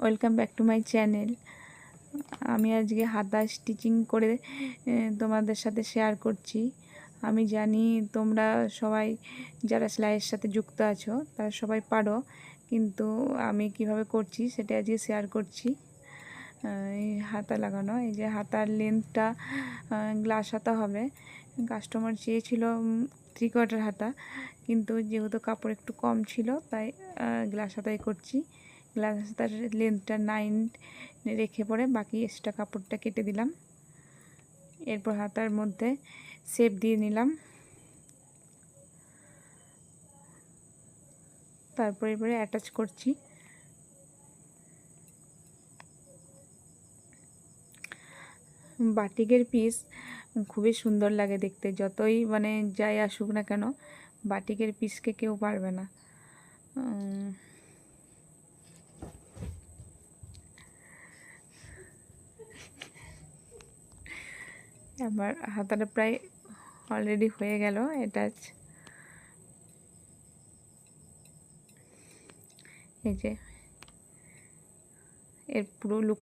Welcome back to my channel. আমি আজকে হাতা স্টিচিং করে তোমাদের সাথে শেয়ার করছি। আমি জানি তোমরা সবাই যারা সেলাইয়ের সাথে যুক্ত আছো তারা সবাই পারো, কিন্তু আমি কিভাবে করছি সেটা আজকে শেয়ার করছি। এই হাতা লাগানো, এই যে হাতার লেন্থটা গ্লাস হাতা হবে। কাস্টমার চেয়েছিল 3/4 হাতা, কিন্তু যেহেতু কাপড় একটু কম ছিল তাই গ্লাস হাতাই করছি। গ্লাস হাতার লেন্থটা 9 রেখে পরে বাকি এক্সট্রা কাপড়টা কেটে দিলাম। এরপর হাতার মধ্যে শেপ দিয়ে নিলাম। তারপর এবারে অ্যাটাচ করছি। বাটিকের পিস খুবই সুন্দর লাগে দেখতে, যতই যাই আসুক না কেন বাটিকের পিসকে কেউ পারবে না। আমার হাতাটা প্রায় অলরেডি হয়ে গেল অ্যাটাচ। এই যে এর পুরো লুক